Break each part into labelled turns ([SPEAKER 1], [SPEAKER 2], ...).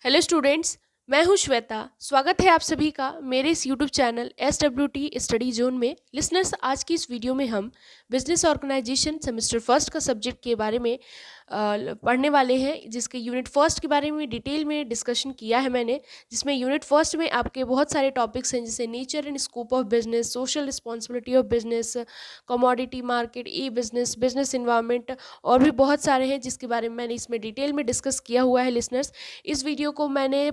[SPEAKER 1] Hello students. मैं हूं श्वेता। स्वागत है आप सभी का मेरे इस YouTube channel SWT study zone में। लिसनर्स, आज की इस वीडियो में हम बिजनेस ऑर्गेनाइजेशन सेमेस्टर फर्स्ट का सब्जेक्ट के बारे में पढ़ने वाले हैं, जिसके यूनिट फर्स्ट के बारे में डिटेल में डिस्कशन किया है मैंने, जिसमें यूनिट फर्स्ट में आपके बहुत सारे टॉपिक्स हैं, जैसे nature and scope of business, social responsibility of business, commodity market, E business, business environment और भी बहुत सारे हैं, जिसके बारे में मैंने इसमें डिटेल में डिस्कस किया हुआ है। लिसनर्स, इस वीडियो को मैंने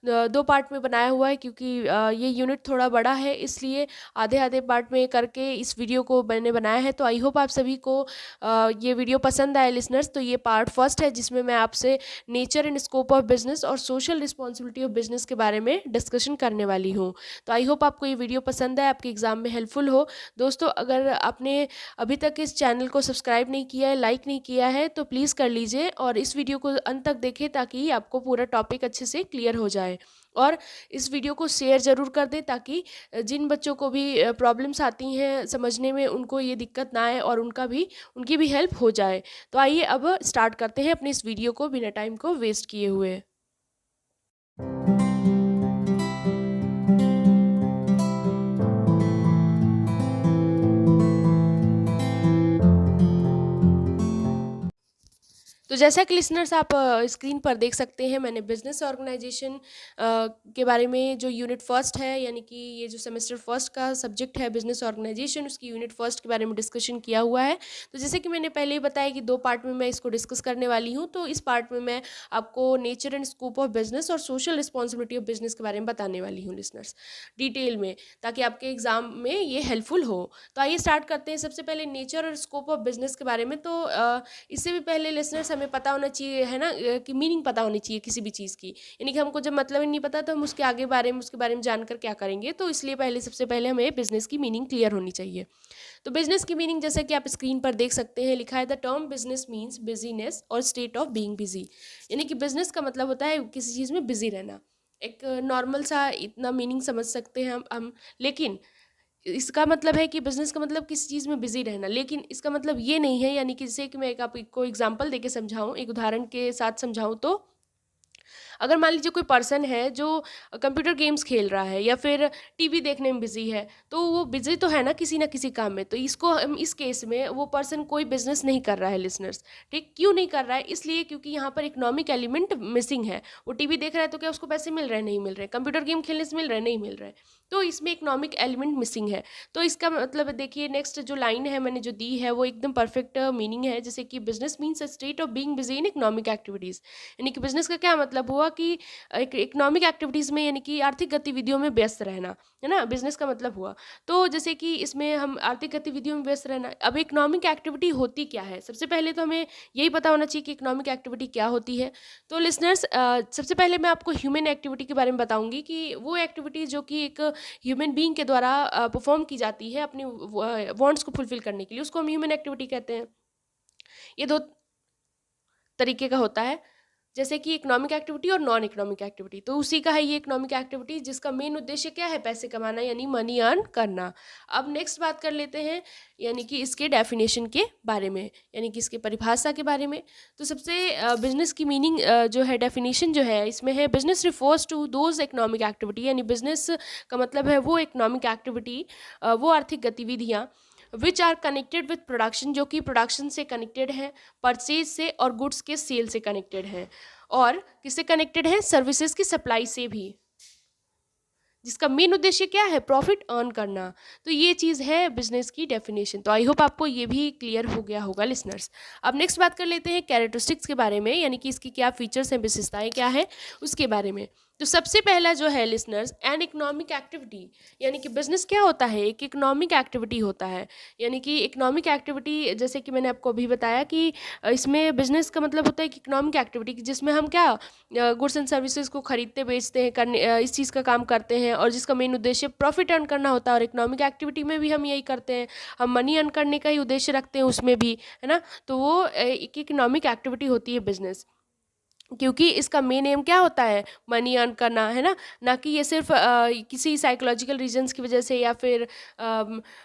[SPEAKER 1] दो पार्ट में बनाया हुआ है, क्योंकि ये यूनिट थोड़ा बड़ा है, इसलिए आधे आधे पार्ट में करके इस वीडियो को मैंने बनाया है। तो आई होप आप सभी को ये वीडियो पसंद आए लिसनर्स। तो ये पार्ट फर्स्ट है, जिसमें मैं आपसे nature and scope of business और सोशल रिस्पॉन्सिबिलिटी ऑफ बिजनेस के बारे में डिस्कशन करने वाली हूँ। तो आई होप आपको ये वीडियो पसंद आए, आपके एग्जाम में हेल्पफुल हो। दोस्तों, अगर आपने अभी तक इस चैनल को सब्सक्राइब नहीं किया है, लाइक नहीं किया है, तो प्लीज़ कर लीजिए और इस वीडियो को अंत तक देखें, ताकि आपको पूरा टॉपिक अच्छे से क्लियर हो जाए। और इस वीडियो को शेयर ज़रूर कर दें, ताकि जिन बच्चों को भी प्रॉब्लम्स आती हैं समझने में, उनको ये दिक्कत ना आए और उनकी भी हेल्प हो जाए। तो आइए अब स्टार्ट करते हैं अपनी इस वीडियो को बिना टाइम को वेस्ट किए हुए। तो जैसा कि लिसनर्स आप स्क्रीन पर देख सकते हैं, मैंने बिजनेस ऑर्गेनाइजेशन के बारे में जो यूनिट फर्स्ट है, यानी कि ये जो सेमेस्टर फर्स्ट का सब्जेक्ट है बिजनेस ऑर्गेनाइजेशन, उसकी यूनिट फर्स्ट के बारे में डिस्कशन किया हुआ है। तो जैसे कि मैंने पहले ही बताया कि दो पार्ट में मैं इसको डिस्कस करने वाली हूँ। तो इस पार्ट में मैं आपको nature and scope of business और सोशल रिस्पॉन्सिबिलिटी ऑफ बिजनेस के बारे में बताने वाली हूँ लिसनर्स, डिटेल में, ताकि आपके एग्जाम में ये हेल्पफुल हो। तो आइए स्टार्ट करते हैं। सबसे पहले नेचर और स्कोप ऑफ बिजनेस के बारे में। तो इससे भी पहले लिसनर्स, हमें पता होना चाहिए है ना, कि मीनिंग पता होनी चाहिए किसी भी चीज़ की। यानी कि हमको जब मतलब ही नहीं पता, तो हम उसके बारे में जानकर क्या करेंगे। तो इसलिए सबसे पहले हमें बिजनेस की मीनिंग क्लियर होनी चाहिए। तो बिजनेस की मीनिंग, जैसे कि आप स्क्रीन पर देख सकते हैं, लिखा है the term business means business और स्टेट ऑफ बीइंग बिजी। यानी कि बिजनेस का मतलब होता है किसी चीज़ में बिजी रहना। एक नॉर्मल सा इतना मीनिंग समझ सकते हैं हम। लेकिन इसका मतलब है कि बिजनेस का मतलब किसी चीज़ में बिजी रहना, लेकिन इसका मतलब ये नहीं है, यानी कि जैसे कि मैं एक आपको एग्जांपल देके समझाऊं, एक उदाहरण के साथ समझाऊं। तो अगर मान लीजिए कोई पर्सन है जो कंप्यूटर गेम्स खेल रहा है या फिर टीवी देखने में बिजी है, तो वो बिजी तो है ना किसी काम में। तो इसको हम इस केस में वो पर्सन कोई बिजनेस नहीं कर रहा है लिसनर्स। ठीक, क्यों नहीं कर रहा है? इसलिए क्योंकि यहाँ पर इकोनॉमिक एलिमेंट मिसिंग है। वो टीवी देख रहा है तो क्या उसको पैसे मिल रहे हैं? नहीं मिल रहे। कंप्यूटर गेम खेलने से मिल रहे हैं? नहीं मिल रहे। तो इसमें इकोनॉमिक एलिमेंट मिसिंग है। तो इसका मतलब देखिए, नेक्स्ट जो लाइन है मैंने जो दी है, वो एकदम परफेक्ट मीनिंग है। जैसे कि business means a state of being busy in economic activities. यानी कि बिजनेस का क्या मतलब हुआ कि एक इकोनॉमिक एक्टिविटीज़ में, यानी कि आर्थिक गतिविधियों में व्यस्त रहना, है ना, बिजनेस का मतलब हुआ। तो जैसे कि इसमें हम आर्थिक गतिविधियों में व्यस्त रहना। अब इकोनॉमिक एक्टिविटी होती क्या है? सबसे पहले तो हमें यही पता होना चाहिए कि इकोनॉमिक एक्टिविटी क्या होती है। तो लिसनर्स, सबसे पहले मैं आपको ह्यूमन एक्टिविटी के बारे में बताऊंगी, कि वो एक्टिविटी जो कि एक ह्यूमन बीइंग के द्वारा परफॉर्म की जाती है अपनी वांट्स को फुलफिल करने के लिए, उसको हम ह्यूमन एक्टिविटी कहते हैं। ये दो तरीके का होता है, जैसे कि इकोनॉमिक एक्टिविटी और नॉन इकोनॉमिक एक्टिविटी। तो उसी का है ये इकोनॉमिक एक्टिविटी, जिसका मेन उद्देश्य क्या है? पैसे कमाना, यानी मनी अर्न करना। अब नेक्स्ट बात कर लेते हैं, यानी कि इसके डेफिनेशन के बारे में, यानी कि इसके परिभाषा के बारे में। तो सबसे बिजनेस की मीनिंग जो है, डेफिनेशन जो है इसमें है, business refers to those economic activity. यानी बिजनेस का मतलब है वो इकोनॉमिक एक्टिविटी, वो आर्थिक गतिविधियाँ which are connected with production, जो कि प्रोडक्शन से कनेक्टेड है, परचेज से और गुड्स के सेल से कनेक्टेड है, और किससे कनेक्टेड है? सर्विसेज की सप्लाई से भी, जिसका मेन उद्देश्य क्या है? प्रॉफिट अर्न करना। तो ये चीज़ है बिजनेस की डेफिनेशन। तो आई होप आपको ये भी क्लियर हो गया होगा लिसनर्स। अब नेक्स्ट बात कर लेते हैं कैरेक्टरिस्टिक्स के बारे में, यानी कि इसकी क्या फीचर्स हैं, विशेषताएं क्या है, उसके बारे में। तो सबसे पहला जो है लिसनर्स, एन इकोनॉमिक एक्टिविटी। यानी कि बिजनेस क्या होता है? एक इकोनॉमिक एक्टिविटी होता है। यानी कि इकोनॉमिक एक्टिविटी, जैसे कि मैंने आपको अभी बताया कि इसमें बिजनेस का मतलब होता है कि इकोनॉमिक एक्टिविटी, जिसमें हम क्या गुड्स एंड सर्विसेज को खरीदते बेचते हैं, इस चीज़ का काम करते हैं, और जिसका मेन उद्देश्य प्रॉफिट अर्न करना होता है। और इकोनॉमिक एक्टिविटी में भी हम यही करते हैं, हम मनी अर्न करने का ही उद्देश्य रखते हैं उसमें भी, है ना। तो वो एक इकोनॉमिक एक्टिविटी होती है बिजनेस। क्योंकि इसका मेन एम क्या होता है, मनी अर्न करना, है ना कि ये सिर्फ किसी साइकोलॉजिकल रीजंस की वजह से या फिर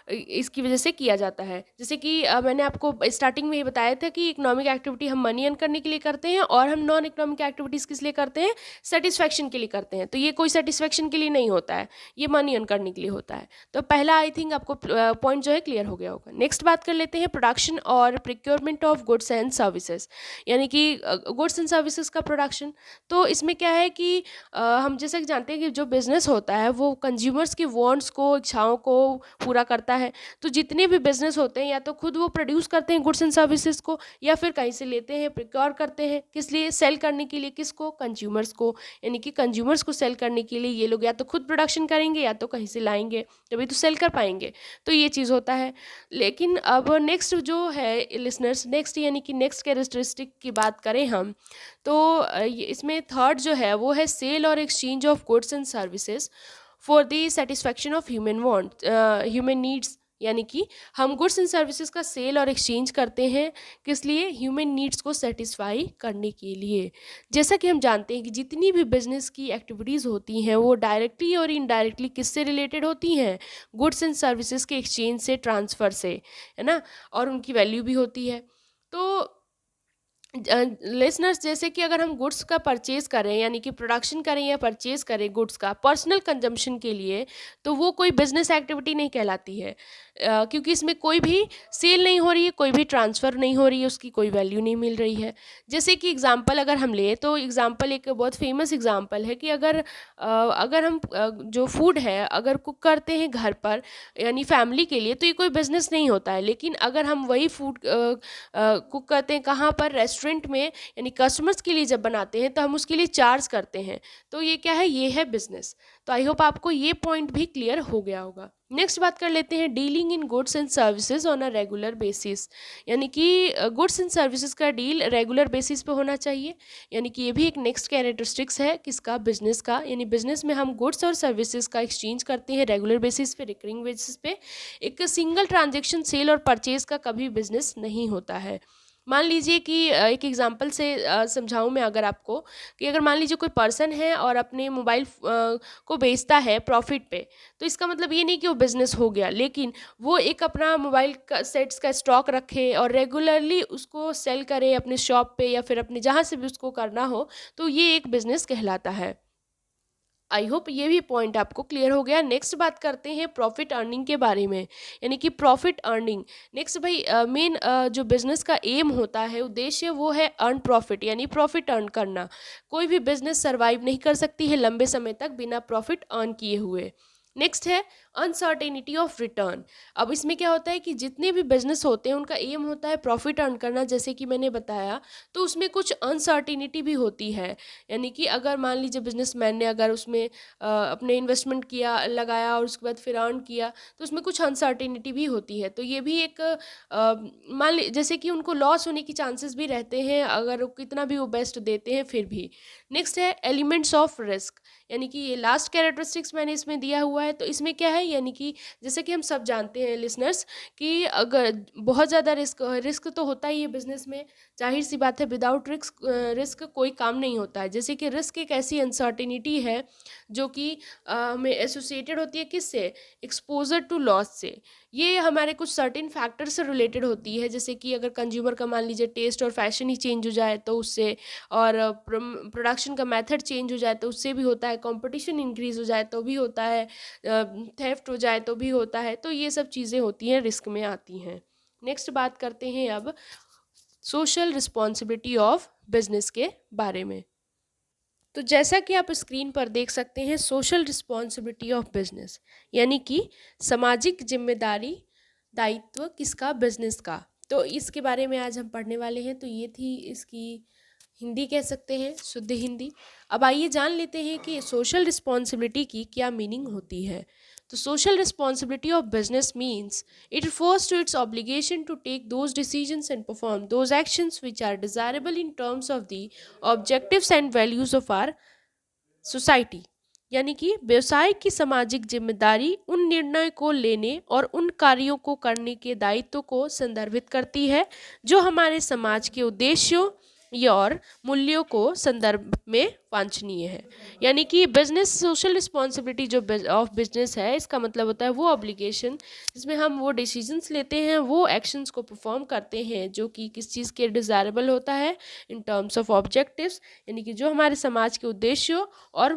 [SPEAKER 1] इसकी वजह से किया जाता है। जैसे कि मैंने आपको स्टार्टिंग में ही बताया था कि इकोनॉमिक एक्टिविटी हम मनी अर्न करने के लिए करते हैं और हम नॉन इकोनॉमिक एक्टिविटीज़ किस लिए करते हैं, सेटिस्फैक्शन के लिए करते हैं। तो ये कोई सेटिस्फैक्शन के लिए नहीं होता है, ये मनी अर्न करने के लिए होता है। तो पहला आई थिंक आपको पॉइंट जो है क्लियर हो गया होगा। नेक्स्ट बात कर लेते हैं प्रोडक्शन और procurement of goods and services, यानी कि गुड्स एंड सर्विसेज का प्रोडक्शन। तो इसमें क्या है कि हम जैसे कि जानते हैं कि जो बिज़नेस होता है वो कंज्यूमर्स की वांट्स को, इच्छाओं को पूरा करता है। तो जितने भी बिज़नेस होते हैं या तो खुद वो प्रोड्यूस करते हैं गुड्स एंड सर्विसेज को, या फिर कहीं से लेते हैं, प्रिक्योर करते हैं, किस लिए, सेल करने के लिए, किसको, कंज्यूमर्स को। यानी कि कंज्यूमर्स को सेल करने के लिए ये लोग या तो खुद प्रोडक्शन करेंगे या तो कहीं से लाएंगे, तभी तो सेल कर पाएंगे। तो ये चीज़ होता है। लेकिन अब नेक्स्ट जो है लिसनर्स, नेक्स्ट यानी कि नेक्स्ट कैरेक्टरिस्टिक की बात करें हम, तो इसमें थर्ड जो है वो है सेल और exchange of goods and services for the satisfaction of human want, human needs. यानी कि हम गुड्स एंड सर्विसेज का सेल और एक्सचेंज करते हैं किस लिए, ह्यूमन नीड्स को सेटिस्फाई करने के लिए। जैसा कि हम जानते हैं कि जितनी भी बिजनेस की एक्टिविटीज़ होती हैं वो डायरेक्टली और इनडायरेक्टली किससे रिलेटेड होती हैं, गुड्स एंड सर्विसेज के एक्सचेंज से, ट्रांसफ़र से, है ना, और उनकी वैल्यू भी होती है। तो लिसनर्स, जैसे कि अगर हम गुड्स का परचेज़ करें, यानी कि प्रोडक्शन करें या परचेज़ करें गुड्स का पर्सनल कंजम्पशन के लिए, तो वो कोई बिजनेस एक्टिविटी नहीं कहलाती है, क्योंकि इसमें कोई भी सेल नहीं हो रही है, कोई भी ट्रांसफ़र नहीं हो रही है, उसकी कोई वैल्यू नहीं मिल रही है। जैसे कि एग्जांपल अगर हम लें तो एग्जांपल एक बहुत फेमस एग्जांपल है कि अगर हम जो फूड है अगर कुक करते हैं घर पर, यानी फैमिली के लिए, तो ये कोई बिज़नेस नहीं होता है। लेकिन अगर हम वही फूड कुक करते हैं कहाँ पर, रेस्टोरेंट में, यानी कस्टमर्स के लिए जब बनाते हैं तो हम उसके लिए चार्ज करते हैं, तो ये क्या है, ये है बिजनेस। तो आई होप आपको ये पॉइंट भी क्लियर हो गया होगा। नेक्स्ट बात कर लेते हैं dealing in goods and services on a regular basis, यानी कि गुड्स एंड सर्विसेज का डील रेगुलर बेसिस पे होना चाहिए। यानी कि ये भी एक नेक्स्ट कैरेक्टरिस्टिक्स है किसका, बिजनेस का। यानी बिजनेस में हम गुड्स और सर्विसेज का एक्सचेंज करते हैं रेगुलर बेसिस पे, रिकरिंग बेसिस पे। एक सिंगल ट्रांजेक्शन सेल और परचेज का कभी बिजनेस नहीं होता है। मान लीजिए कि एक एग्जांपल से समझाऊं मैं अगर आपको, कि अगर मान लीजिए कोई पर्सन है और अपने मोबाइल को बेचता है प्रॉफिट पे, तो इसका मतलब ये नहीं कि वो बिज़नेस हो गया, लेकिन वो एक अपना मोबाइल का सेट्स का स्टॉक रखे और रेगुलरली उसको सेल करे अपने शॉप पे या फिर अपने जहाँ से भी उसको करना हो, तो ये एक बिज़नेस कहलाता है। आई होप ये भी पॉइंट आपको क्लियर हो गया। नेक्स्ट बात करते हैं प्रॉफिट अर्निंग के बारे में, यानी कि प्रॉफिट अर्निंग। नेक्स्ट भाई, मेन जो बिजनेस का एम होता है, उद्देश्य, वो है अर्न प्रॉफिट, यानी प्रॉफिट अर्न करना। कोई भी बिजनेस सर्वाइव नहीं कर सकती है लंबे समय तक बिना प्रॉफिट अर्न किए हुए। नेक्स्ट है अनसर्टेनिटी ऑफ रिटर्न। अब इसमें क्या होता है कि जितने भी बिजनेस होते हैं उनका एम होता है प्रॉफिट अर्न करना, जैसे कि मैंने बताया, तो उसमें कुछ अनसर्टेनिटी भी होती है। यानी कि अगर मान लीजिए बिजनेसमैन ने अगर उसमें अपने इन्वेस्टमेंट किया, लगाया और उसके बाद फिर अर्न किया, तो उसमें कुछ अनसर्टेनिटी भी होती है। तो ये भी एक मान ली जैसे कि उनको लॉस होने की चांसेस भी रहते हैं अगर वो कितना भी वो बेस्ट देते हैं फिर भी। नेक्स्ट है एलिमेंट्स ऑफ रिस्क, यानी कि ये लास्ट कैरेक्टरिस्टिक्स मैंने इसमें दिया हुआ है। तो इसमें क्या है, यानी कि जैसे कि हम सब जानते हैं लिसनर्स कि अगर बहुत ज़्यादा रिस्क तो होता ही है बिजनेस में, जाहिर सी बात है, विदाउट रिस्क कोई काम नहीं होता है। जैसे कि रिस्क एक ऐसी अनसर्टिनिटी है जो कि हमें एसोसिएटेड होती है किससे, एक्सपोजर टू लॉस से। ये हमारे कुछ सर्टेन फैक्टर से रिलेटेड होती है, जैसे कि अगर कंज्यूमर का मान लीजिए टेस्ट और फैशन ही चेंज हो जाए तो उससे, और प्रोडक्शन का मेथड चेंज हो जाए तो उससे भी होता है, कंपटीशन इंक्रीज हो जाए तो भी होता है, थेफ्ट हो जाए तो भी होता है। तो ये सब चीज़ें होती हैं, रिस्क में आती हैं। नेक्स्ट बात करते हैं अब सोशल रिस्पॉन्सिबिलिटी ऑफ बिजनेस के बारे में। तो जैसा कि आप स्क्रीन पर देख सकते हैं, सोशल रिस्पॉन्सिबिलिटी ऑफ बिजनेस, यानी कि सामाजिक जिम्मेदारी, दायित्व किसका, बिजनेस का। तो इसके बारे में आज हम पढ़ने वाले हैं। तो ये थी इसकी हिंदी, कह सकते हैं शुद्ध हिंदी। अब आइए जान लेते हैं कि सोशल रिस्पॉन्सिबिलिटी की क्या मीनिंग होती है। तो social responsibility of business means it refers to its obligation to take those decisions and perform those actions which are desirable in terms of the objectives and values of our society। यानी कि व्यवसाय की सामाजिक जिम्मेदारी उन निर्णय को लेने और उन कार्यों को करने के दायित्व को संदर्भित करती है जो हमारे समाज के उद्देश्यों ये और मूल्यों को संदर्भ में वांछनीय है। यानी कि बिजनेस सोशल रिस्पॉन्सिबिलिटी जो ऑफ बिजनेस है, इसका मतलब होता है वो ऑब्लिगेशन जिसमें हम वो डिसीजंस लेते हैं, वो एक्शंस को परफॉर्म करते हैं जो कि किस चीज़ के डिज़ायरेबल होता है इन टर्म्स ऑफ ऑब्जेक्टिव्स, यानी कि जो हमारे समाज के उद्देश्यों और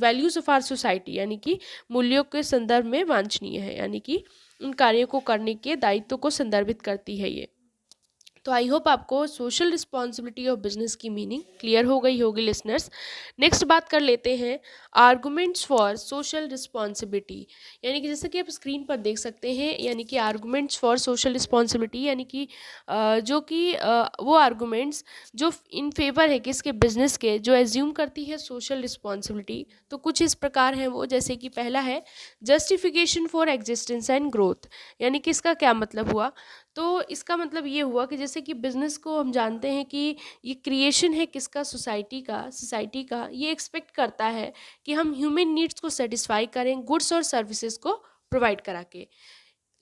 [SPEAKER 1] वैल्यूज़ ऑफ आर सोसाइटी यानी कि मूल्यों के संदर्भ में वांछनीय है, यानी कि उन कार्यों को करने के दायित्व को संदर्भित करती है ये। तो आई होप आपको सोशल रिस्पॉन्सिबिलिटी ऑफ बिजनेस की मीनिंग क्लियर हो गई होगी लिसनर्स। नेक्स्ट बात कर लेते हैं आर्गुमेंट्स फॉर सोशल रिस्पॉन्सिबिलिटी, यानी कि जैसे कि आप स्क्रीन पर देख सकते हैं, यानी कि आर्गुमेंट्स फॉर सोशल रिस्पॉन्सिबिलिटी यानी कि जो कि वो आर्गुमेंट्स जो इन फेवर है किसके बिजनेस के, जो एज्यूम करती है सोशल रिस्पॉन्सिबिलिटी। तो कुछ इस प्रकार हैं वो, जैसे कि पहला है justification for existence and growth, यानी कि इसका क्या मतलब हुआ। तो इसका मतलब ये हुआ कि जैसे कि बिज़नेस को हम जानते हैं कि ये क्रिएशन है किसका, सोसाइटी का ये एक्सपेक्ट करता है कि हम ह्यूमन नीड्स को सेटिस्फाई करें गुड्स और सर्विसेज को प्रोवाइड करा के,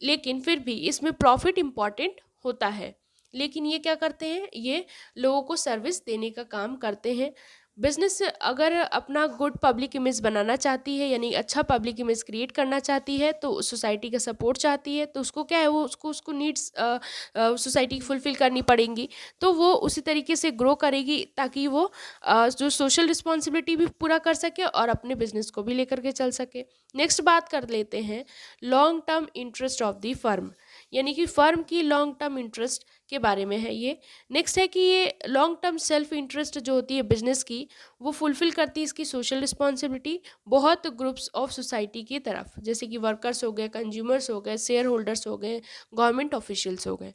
[SPEAKER 1] लेकिन फिर भी इसमें प्रॉफिट इम्पॉर्टेंट होता है। लेकिन ये क्या करते हैं, ये लोगों को सर्विस देने का काम करते हैं। बिजनेस अगर अपना गुड पब्लिक इमेज बनाना चाहती है, यानी अच्छा पब्लिक इमेज क्रिएट करना चाहती है, तो सोसाइटी का सपोर्ट चाहती है, तो उसको क्या है, वो उसको नीड्स सोसाइटी की फुलफिल करनी पड़ेंगी। तो वो उसी तरीके से ग्रो करेगी ताकि वो जो सोशल रिस्पॉन्सिबिलिटी भी पूरा कर सके और अपने बिजनेस को भी लेकर के चल सके। नेक्स्ट बात कर लेते हैं long term interest of the firm, यानी कि फर्म की लॉन्ग टर्म इंटरेस्ट के बारे में है ये। नेक्स्ट है कि ये लॉन्ग टर्म सेल्फ इंटरेस्ट जो होती है बिजनेस की, वो फुलफिल करती है इसकी सोशल रिस्पॉन्सिबिलिटी बहुत ग्रुप्स ऑफ सोसाइटी की तरफ, जैसे कि वर्कर्स हो गए, कंज्यूमर्स हो गए, शेयर होल्डर्स हो गए, गवर्नमेंट ऑफिशियल्स हो गए।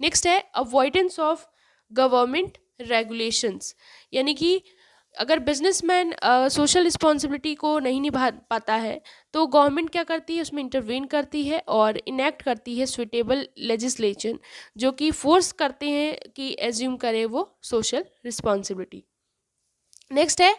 [SPEAKER 1] नेक्स्ट है अवॉइडेंस ऑफ गवर्नमेंट रेगुलेशंस, यानी कि अगर बिजनेसमैन सोशल रिस्पॉन्सिबिलिटी को नहीं निभा पाता है तो गवर्नमेंट क्या करती है, उसमें इंटरवेन करती है और इनेक्ट करती है सुइटेबल लेजिस्लेशन जो कि फोर्स करते हैं कि एज्यूम करे वो सोशल रिस्पॉन्सिबिलिटी। नेक्स्ट है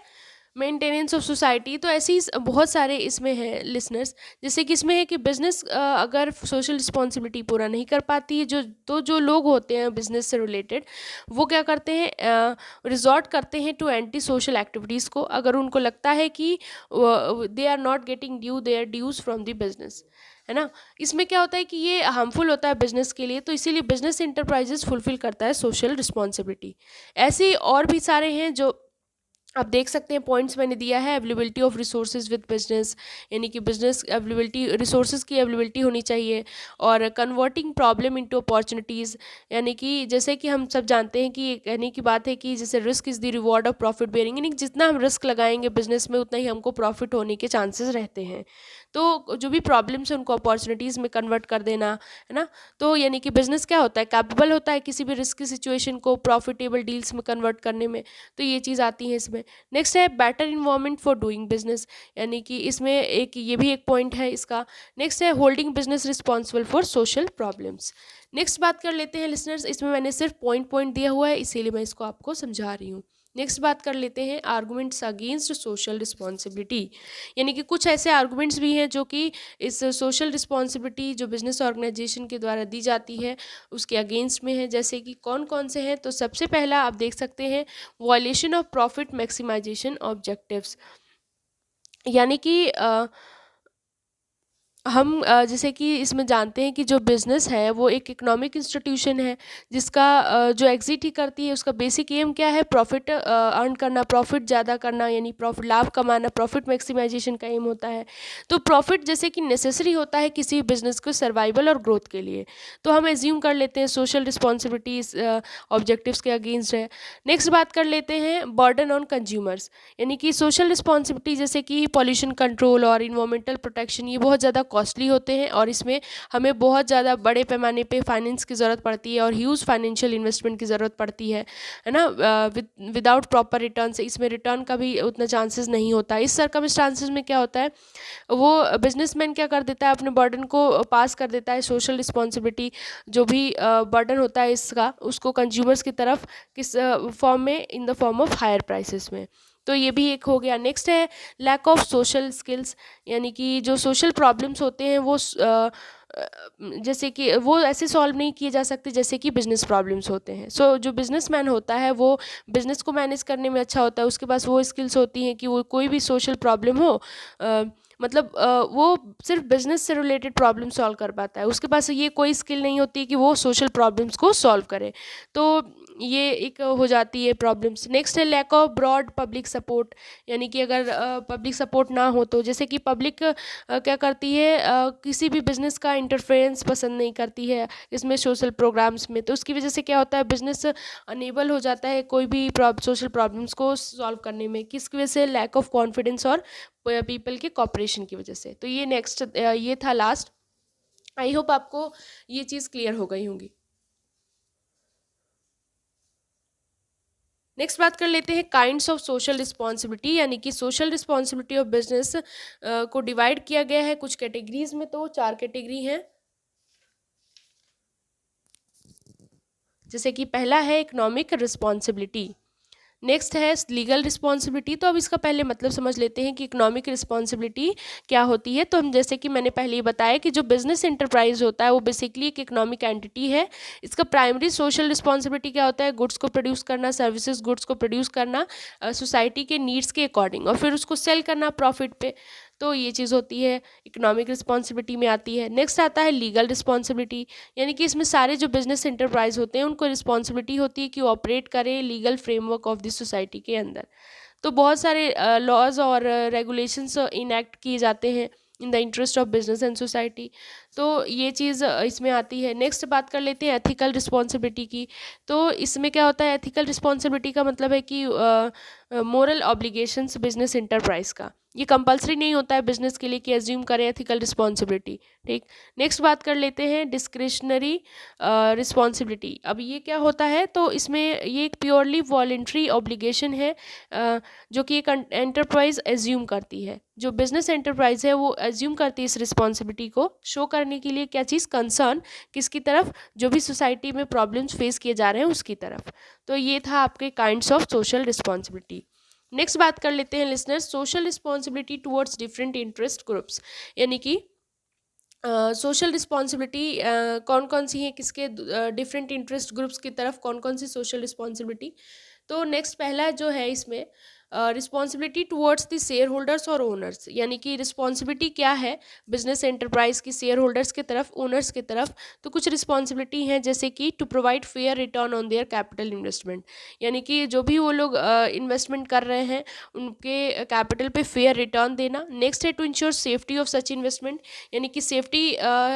[SPEAKER 1] मेंटेनेंस ऑफ सोसाइटी। तो ऐसे ही बहुत सारे इसमें है लिसनर्स, जैसे कि इसमें है कि बिजनेस अगर सोशल रिस्पॉन्सिबिलिटी पूरा नहीं कर पाती है, जो लोग होते हैं बिजनेस से रिलेटेड, वो क्या करते हैं, रिजॉर्ट करते हैं टू एंटी सोशल एक्टिविटीज़ को, अगर उनको लगता है कि they are not getting their dues from the business, है ना। इसमें क्या होता है कि ये हार्मफुल होता है बिजनेस के लिए, तो इसीलिए बिजनेस इंटरप्राइजेस फुलफिल करता है सोशल रिस्पॉन्सिबिलिटी। ऐसे और भी सारे हैं जो आप देख सकते हैं, पॉइंट्स मैंने दिया है। Availability of resources with business, यानी कि बिजनेस अवेलेबिलिटी, रिसोर्सेज की अवेलेबिलिटी होनी चाहिए, और कन्वर्टिंग प्रॉब्लम इनटू अपॉर्चुनिटीज़, यानी कि जैसे कि हम सब जानते हैं कि कहने की बात है कि जैसे risk is the reward of profit bearing, यानी कि जितना हम रिस्क लगाएंगे बिजनेस में उतना ही हमको प्रॉफिट होने के चांसेस रहते हैं। तो जो भी प्रॉब्लम्स हैं उनको अपॉर्चुनिटीज़ में कन्वर्ट कर देना, है ना। तो यानी कि बिजनेस क्या होता है, कैपेबल होता है किसी भी रिस्की सिचुएशन को प्रॉफिटेबल डील्स में कन्वर्ट करने में, तो ये चीज़ आती है इसमें। नेक्स्ट है better environment for doing business, यानी कि इसमें एक ये भी एक पॉइंट है इसका। नेक्स्ट है holding business responsible for social problems. Next बात कर लेते हैं लिसनर्स, इसमें मैंने सिर्फ पॉइंट दिया हुआ है इसीलिए मैं इसको आपको समझा रही हूँ। नेक्स्ट बात कर लेते हैं आर्गूमेंट्स अगेंस्ट सोशल रिस्पॉन्सिबिलिटी, यानी कि कुछ ऐसे आर्गूमेंट्स भी हैं जो कि इस सोशल रिस्पॉन्सिबिलिटी जो बिजनेस ऑर्गेनाइजेशन के द्वारा दी जाती है उसके अगेंस्ट में है। जैसे कि कौन कौन से हैं, तो सबसे पहला आप देख सकते हैं violation of profit maximisation objectives, यानी कि हम जैसे कि इसमें जानते हैं कि जो बिज़नेस है वो एक इकोनॉमिक इंस्टीट्यूशन है जिसका जो एग्जिट ही करती है उसका बेसिक एम क्या है, प्रॉफिट अर्न करना, प्रॉफिट ज़्यादा करना, यानी प्रॉफिट लाभ कमाना, प्रॉफिट मैक्सिमाइजेशन का एम होता है। तो प्रॉफिट जैसे कि नेसेसरी होता है किसी बिजनेस को सर्वाइवल और ग्रोथ के लिए, तो हम एज्यूम कर लेते हैं सोशल रिस्पॉन्सिबिलिटीज ऑब्जेक्टिव्स के अगेंस्ट है। नेक्स्ट बात कर लेते हैं बर्डन ऑन कंज्यूमर्स, यानी कि सोशल रिस्पॉन्सिबिलिटी जैसे कि पॉल्यूशन कंट्रोल और इन्वायरमेंटल प्रोटेक्शन, ये बहुत ज़्यादा कॉस्टली होते हैं और इसमें हमें बहुत ज़्यादा बड़े पैमाने पे फाइनेंस की ज़रूरत पड़ती है और ह्यूज फाइनेंशियल इन्वेस्टमेंट की ज़रूरत पड़ती है ना। विदाउट प्रॉपर रिटर्न से इसमें रिटर्न का भी उतना चांसेस नहीं होता। इस सर्कमस्टांसेस में क्या होता है, वो बिजनेसमैन क्या कर देता है, अपने बर्डन को पास कर देता है, सोशल रिस्पॉन्सिबिलिटी जो भी बर्डन होता है इसका, उसको कंज्यूमर्स की तरफ किस फॉर्म में, in the form of higher prices में। तो ये भी एक हो गया। नेक्स्ट है लैक ऑफ सोशल स्किल्स, यानी कि जो सोशल प्रॉब्लम्स होते हैं वो जैसे कि वो ऐसे सॉल्व नहीं किए जा सकते जैसे कि बिजनेस प्रॉब्लम्स होते हैं। सो जो बिजनेसमैन होता है वो बिजनेस को मैनेज करने में अच्छा होता है, उसके पास वो स्किल्स होती हैं कि वो कोई भी सोशल प्रॉब्लम हो, मतलब वो सिर्फ बिजनेस से रिलेटेड प्रॉब्लम सॉल्व कर पाता है, उसके पास ये कोई स्किल नहीं होती कि वो सोशल प्रॉब्लम्स को सॉल्व करे। तो ये एक हो जाती है प्रॉब्लम्स। नेक्स्ट है lack of broad public support, यानी कि अगर पब्लिक सपोर्ट ना हो तो जैसे कि पब्लिक क्या करती है, किसी भी बिजनेस का इंटरफेरेंस पसंद नहीं करती है इसमें सोशल प्रोग्राम्स में, तो उसकी वजह से क्या होता है बिजनेस अनेबल हो जाता है कोई भी सोशल प्रॉब्लम्स को सॉल्व करने में, किसकी वजह से, लैक ऑफ कॉन्फिडेंस और पीपल के कॉपरेशन की वजह से। तो ये नेक्स्ट ये था लास्ट। आई होप आपको ये चीज़ क्लियर हो गई होंगी। नेक्स्ट बात कर लेते हैं काइंड्स ऑफ सोशल रिस्पॉन्सिबिलिटी, यानी कि सोशल रिस्पॉन्सिबिलिटी ऑफ बिजनेस को डिवाइड किया गया है कुछ कैटेगरीज में। तो 4 कैटेगरी हैं, जैसे कि पहला है इकोनॉमिक रिस्पॉन्सिबिलिटी, नेक्स्ट है लीगल रिस्पॉन्सिबिलिटी। तो अब इसका पहले मतलब समझ लेते हैं कि इकोनॉमिक रिस्पॉन्सिबिलिटी क्या होती है। तो हम जैसे कि मैंने पहले ही बताया कि जो बिजनेस एंटरप्राइज होता है वो बेसिकली एक इकोनॉमिक एंटिटी है। इसका प्राइमरी सोशल रिस्पॉन्सिबिलिटी क्या होता है, गुड्स को प्रोड्यूस करना, सर्विसेज गुड्स को प्रोड्यूस करना सोसाइटी के नीड्स के अकॉर्डिंग, और फिर उसको सेल करना प्रॉफिट पे। तो ये चीज़ होती है, इकोनॉमिक रिस्पॉन्सिबिलिटी में आती है। नेक्स्ट आता है लीगल रिस्पॉन्सिबिलिटी, यानी कि इसमें सारे जो बिजनेस एंटरप्राइज होते हैं उनको रिस्पॉन्सिबिलिटी होती है कि वो ऑपरेट करें legal framework of the society के अंदर। तो बहुत सारे लॉज और रेगुलेशंस इनैक्ट किए जाते हैं in the interest of business and society. तो ये चीज़ इसमें आती है। नेक्स्ट बात कर लेते हैं एथिकल रिस्पॉन्सिबिलिटी की। तो इसमें क्या होता है, एथिकल रिस्पॉन्सिबिलिटी का मतलब है कि मोरल ऑब्लिगेशंस बिजनेस एंटरप्राइज का, ये कंपलसरी नहीं होता है बिजनेस के लिए कि एज्यूम करें एथिकल रिस्पॉन्सिबिलिटी। ठीक, नेक्स्ट बात कर लेते हैं डिस्क्रिशनरी रिस्पॉन्सिबिलिटी। अब ये क्या होता है, तो इसमें ये एक प्योरली वॉलेंट्री ऑब्लिगेशन है जो कि एक एंटरप्राइज एज्यूम करती है। जो बिजनेस एंटरप्राइज है वो एज्यूम करती है इस रिस्पॉन्सिबिलिटी को शो करने के लिए, क्या चीज़, कंसर्न किसकी तरफ, जो भी सोसाइटी में प्रॉब्लम्स फेस किए जा रहे हैं उसकी तरफ। तो ये था आपके kinds of social responsibility. Next बात कर लेते हैं listeners social responsibility towards different interest groups, यानी कि सोशल रिस्पॉन्सिबिलिटी कौन कौन सी हैं, किसके डिफरेंट इंटरेस्ट ग्रुप्स की तरफ कौन कौन सी सोशल रिस्पॉन्सिबिलिटी। तो नेक्स्ट पहला जो है इसमें responsibility towards the share holders और ओनर्स, यानी कि रिस्पॉन्सिबिलिटी क्या है बिजनेस एंटरप्राइज की शेयर होल्डर्स की तरफ, ओनर्स की तरफ। तो कुछ रिस्पॉन्सिबिलिटी हैं जैसे कि to provide fair return on their capital investment, यानी कि जो भी वो लोग इन्वेस्टमेंट कर रहे हैं उनके कैपिटल पे फेयर रिटर्न देना। नेक्स्ट है to ensure safety of such investment, यानी कि सेफ्टी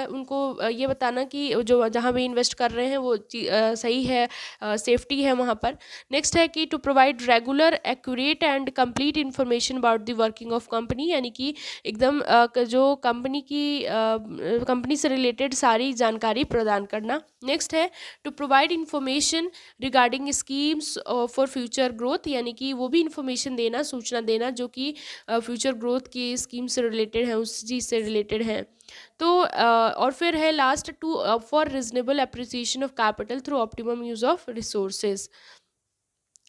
[SPEAKER 1] उनको ये बताना कि जो जहाँ भी इन्वेस्ट कर रहे हैं वो सही है, सेफ्टी है वहाँ पर। नेक्स्ट है कि to provide regular accurate and complete information about the working of company, यानी कि एकदम जो कंपनी से रिलेटेड सारी जानकारी प्रदान करना। नेक्स्ट है to provide information regarding schemes for future growth, यानी कि वो भी इंफॉर्मेशन देना, सूचना देना जो कि फ्यूचर ग्रोथ की स्कीम से रिलेटेड है, उस चीज़ से रिलेटेड है। तो और फिर है last to for reasonable appreciation of capital through optimum use of resources.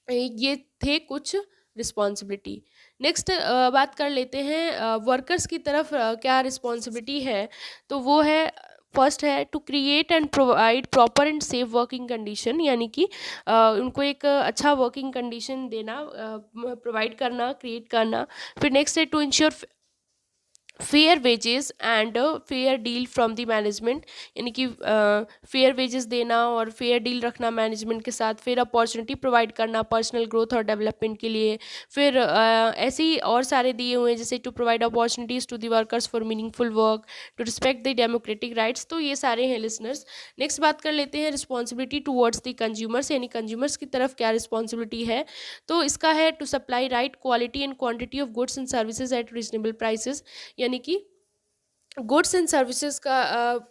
[SPEAKER 1] ये थे कुछ रिस्पॉन्सिबिलिटी। नेक्स्ट बात कर लेते हैं वर्कर्स की तरफ क्या रिस्पॉन्सिबिलिटी है। तो वो है, फर्स्ट है to create and provide proper and safe working condition, यानी कि उनको एक अच्छा वर्किंग कंडीशन देना, प्रोवाइड करना, क्रिएट करना। फिर नेक्स्ट है to ensure fair wages and fair deal from the management, यानी कि फेयर वेजेस देना और फेयर डील रखना मैनेजमेंट के साथ। फिर अपॉर्चुनिटी प्रोवाइड करना पर्सनल ग्रोथ और डेवलपमेंट के लिए। फिर ऐसे ही और सारे दिए हुए हैं जैसे to provide opportunities to the workers for meaningful work, to respect the democratic rights. तो ये सारे हैं लिसनर्स। नेक्स्ट बात कर लेते हैं रिस्पॉन्सिबिलिटी टूवर्ड्स द कंज्यूमर्स, यानी कंज्यूमर्स की तरफ क्या रिस्पॉन्सिबिलिटी है। तो इसका है to supply right quality and quantity of goods and services at reasonable prices, यानी कि गुड्स एंड सर्विसेज का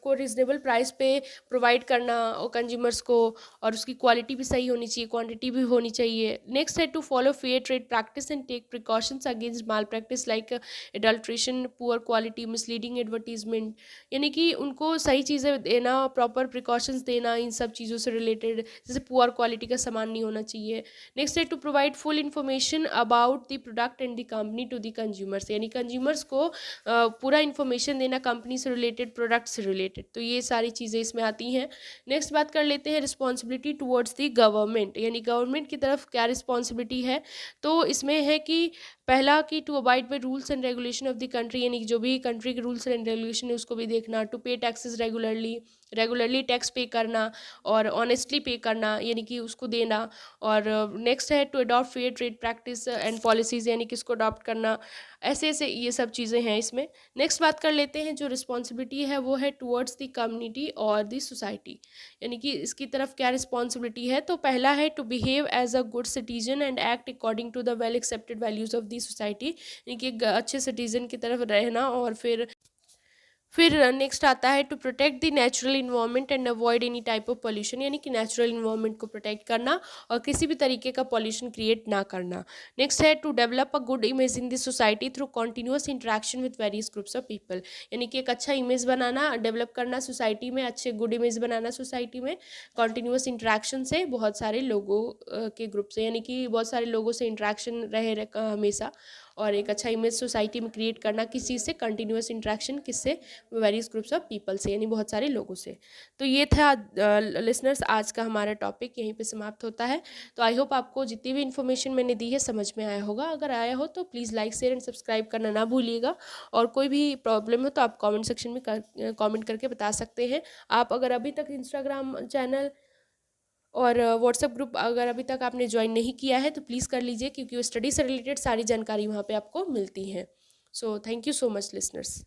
[SPEAKER 1] को रिजनेबल प्राइस पे प्रोवाइड करना और कंज्यूमर्स को, और उसकी क्वालिटी भी सही होनी चाहिए, क्वांटिटी भी होनी चाहिए। नेक्स्ट है to follow fair trade practice and take precautions against malpractice like adulteration, poor quality, misleading advertisement, यानी कि उनको सही चीज़ें देना, प्रॉपर प्रिकॉशंस देना इन सब चीज़ों से रिलेटेड, जैसे पुअर क्वालिटी का सामान नहीं होना चाहिए। नेक्स्ट है to provide full information about the product and the company to the consumers, यानी कंज्यूमर्स को पूरा इन्फॉर्मेशन देना लेना कंपनी से रिलेटेड, प्रोडक्ट से रिलेटेड, तो ये सारी चीज़ें इसमें आती हैं। नेक्स्ट बात कर लेते हैं रिस्पॉन्सिबिलिटी टुवर्ड्स द गवर्नमेंट, यानी गवर्नमेंट की तरफ क्या रिस्पॉन्सिबिलिटी है। तो इसमें है कि पहला कि to abide by rules and regulation of the country, यानी कि जो भी कंट्री के रूल्स एंड रेगुलेशन है उसको भी देखना। टू पे टैक्सेस रेगुलरली टैक्स पे करना और ऑनेस्टली पे करना, यानी कि उसको देना। और नेक्स्ट है to adopt fair trade practice and policies, यानी कि इसको अडॉप्ट करना। ऐसे ऐसे ये सब चीज़ें हैं इसमें। नेक्स्ट बात कर लेते हैं जो रिस्पॉन्सिबिलिटी है वो है टुवर्ड्स द कम्युनिटी और द सोसाइटी, यानी कि इसकी तरफ क्या रिस्पॉन्सिबिलिटी है। तो पहला है to behave as a good citizen and act according to the well accepted values of the society, यानी कि एक अच्छे सिटीजन की तरफ रहना। और फिर नेक्स्ट आता है to protect the natural environment and avoid any type of pollution, यानी कि नेचुरल इन्वायरमेंट को प्रोटेक्ट करना और किसी भी तरीके का पॉल्यूशन क्रिएट ना करना। नेक्स्ट है to develop a good image in the society through continuous interaction with various groups of people, यानी कि एक अच्छा इमेज बनाना, डेवलप करना सोसाइटी में, अच्छे गुड इमेज बनाना सोसाइटी में कॉन्टिन्यूअस इंटरेक्शन से, बहुत सारे लोगों के ग्रुप से, यानी कि बहुत सारे लोगों से इंटरेक्शन रहे हमेशा, और एक अच्छा इमेज सोसाइटी में क्रिएट करना किस चीज़ से, कंटिन्यूअस इंटरेक्शन किससे, वेरियस ग्रुप्स ऑफ पीपल से, यानी बहुत सारे लोगों से। तो ये था लिसनर्स आज का हमारा टॉपिक यहीं पे समाप्त होता है। तो आई होप आपको जितनी भी इन्फॉर्मेशन मैंने दी है समझ में आया होगा। अगर आया हो तो please like share and subscribe करना ना भूलिएगा, और कोई भी प्रॉब्लम हो तो आप कमेंट सेक्शन में कमेंट करके बता सकते हैं। आप अगर अभी तक इंस्टाग्राम चैनल और व्हाट्सएप ग्रुप अगर अभी तक आपने ज्वाइन नहीं किया है तो प्लीज़ कर लीजिए, क्योंकि वो स्टडी से रिलेटेड सारी जानकारी वहाँ पे आपको मिलती है। So thank you so much listeners.